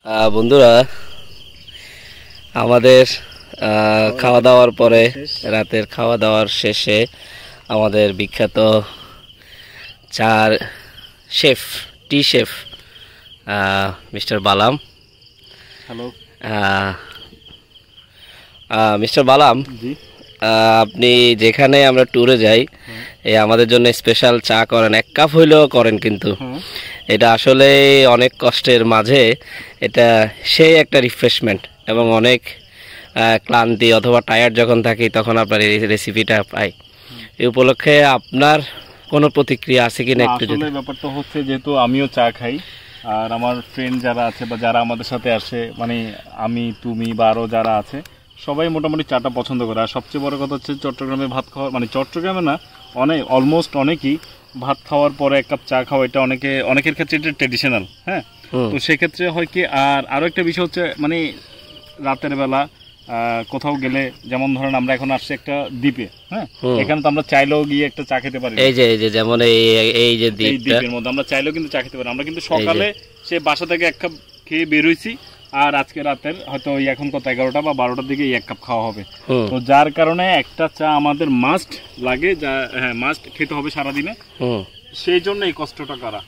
বন্ধুরা আমাদের খাওয়া দাওয়ার পরে রাতের খাওয়া দাওয়ার শেষে আমাদের বিখ্যাত চার শেফ টি শেফ মিস্টার বালাম। হ্যালো মিস্টার বালাম, আপনি যেখানে আমরা ট্যুরে যাই এই আমাদের জন্য স্পেশাল চা করেন, এক কাপ হইলেও করেন, কিন্তু এটা আসলে অনেক কষ্টের মাঝে এটা সেই একটা রিফ্রেশমেন্ট এবং অনেক ক্লান্তি অথবা টায়ার্ড যখন থাকি তখন আপনার এই রেসিপিটা পাই। এই উপলক্ষে আপনার কোনো প্রতিক্রিয়া আছে কিনা একটু যদি। ব্যাপারটা হচ্ছে যেহেতু আমিও চা খাই আর আমার ফ্রেন্ড যারা আছে বা যারা আমাদের সাথে আসে, মানে আমি তুমি বা আরও যারা আছে সবাই মোটামুটি চাটা পছন্দ করে। আর সবচেয়ে বড় কথা হচ্ছে চট্টগ্রামে ভাত খাওয়া, মানে চট্টগ্রামে না অলমোস্ট অনেকেই ভাত খাওয়ার পরে এক কাপ চা খাওয়া এটা অনেকের ক্ষেত্রে এটা ট্রেডিশনাল। হ্যাঁ, তো সেক্ষেত্রে হয় কি, আর আরও একটা বিষয় হচ্ছে মানে রাতের বেলা কোথাও গেলে, যেমন ধরেন আমরা এখন আসছি একটা দ্বীপে, হ্যাঁ, এখানে তো আমরা চাইলেও গিয়ে একটা চা খেতে পারি। এই যে যেমন এই যে দ্বীপের মধ্যে আমরা চাইলেও কিন্তু চা খেতে পারি। আমরা কিন্তু সকালে সে বাসা থেকে এক কাপ খেয়ে বেরোইছি, আর আজকে রাতের হয়তো এখন কত 11টা বা 12টার দিকে এক কাপ খাওয়া হবে। তো যার কারণে একটা চা আমাদের মাস্ট লাগে, হ্যাঁ মাস্ট খেতে হবে সারাদিনে। সেই জন্য এই কষ্টটা করা।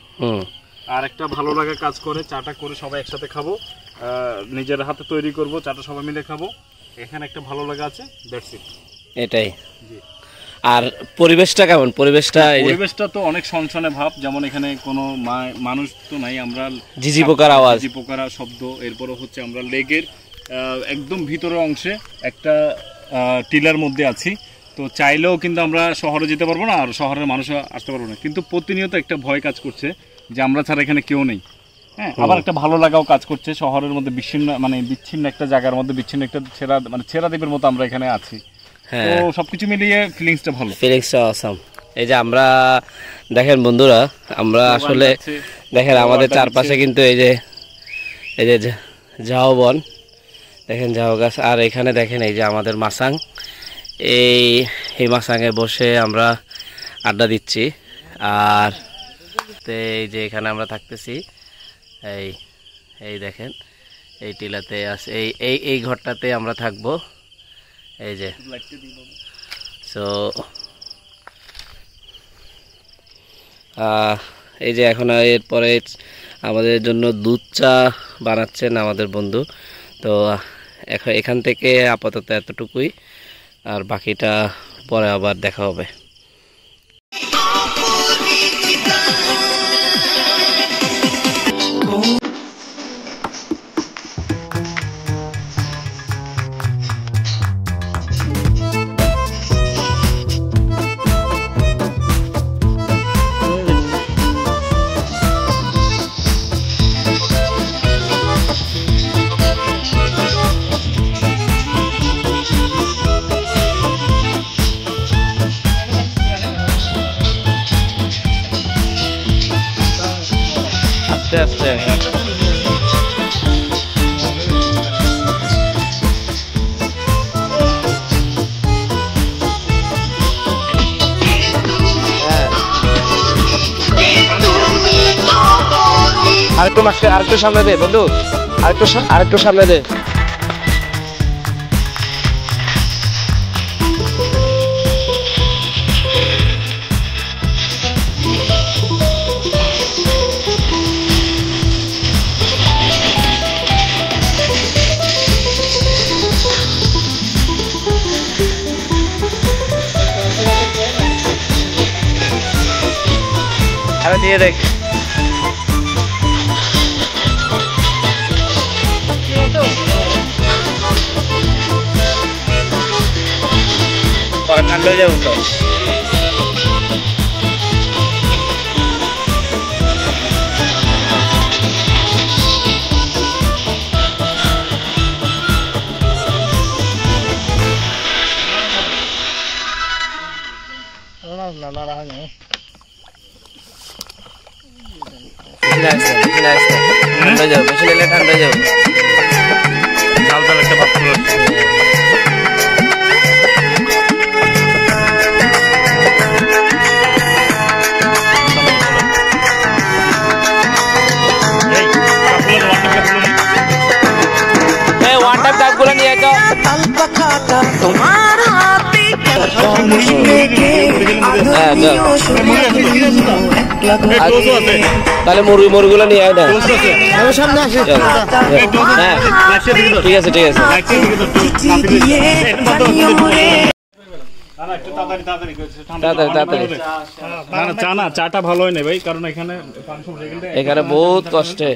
আর একটা ভালো লাগা কাজ করে, চাটা করে সবাই একসাথে খাবো, নিজের হাতে তৈরি করব, চাটা সবাই মিলে খাবো, এখানে একটা ভালো লাগা আছে, দ্যাটস ইট। এটাই। আর পরিবেশটা কেমন? পরিবেশটা তো অনেক সনসনে ভাব, যেমন এখানে কোনো মানুষ তো নাই, আমরা ঝিঝি পোকার আওয়াজ, ঝিঝি পোকার শব্দ। এরপরে হচ্ছে আমরা লেগের একদম ভিতরের অংশে একটা টিলার মধ্যে আছি, তো চাইলেও কিন্তু আমরা শহরে যেতে পারবো না আর শহরের মানুষও আসতে পারবো না, কিন্তু প্রতিনিয়ত একটা ভয় কাজ করছে যে আমরা ছাড়া এখানে কেউ নেই। হ্যাঁ, আবার একটা ভালো লাগাও কাজ করছে, শহরের মধ্যে বিচ্ছিন্ন একটা জায়গার মধ্যে বিচ্ছিন্ন একটা ছেঁড়া দ্বীপের মতো আমরা এখানে আছি। তো সবকিছু মিলিয়ে ফিলিংসটা অসাম। এই যে আমরা দেখেন বন্ধুরা, আমরা আসলে দেখেন আমাদের চারপাশে কিন্তু এই যে ঝাউ বন, দেখেন ঝাউ গাছ, আর এখানে দেখেন এই যে আমাদের মাসাং, এই মাসাঙে বসে আমরা আড্ডা দিচ্ছি। আর এই যে এখানে আমরা থাকতেছি, এই দেখেন এই টিলাতে আছে, এই ঘরটাতে আমরা থাকবো। এই যে সো এই যে এখন এরপরে আমাদের জন্য দুধ চা বানাচ্ছেন আমাদের বন্ধু। তো এখান থেকে আপাতত এতটুকুই, আর বাকিটা পরে আবার দেখা হবে। আস্তে আস্তে আরেকটু সামনে দে বন্ধু, আরেকটু সামনে দে। আরে দিয়ে দেখ, ঠান্ডা হয়ে যাবো তো। ঠান্ডা যাও, বেশি নিলে ঠান্ডা যাও। একটা ভাব কাপগুলো নিয়ে তো তাহলে মুরগুলো নিয়ে আয় না। হ্যাঁ ঠিক আছে ঠিক আছে। চাটা ভালো হয় না ভাই, কারণ এখানে এখানে বহুত কষ্টে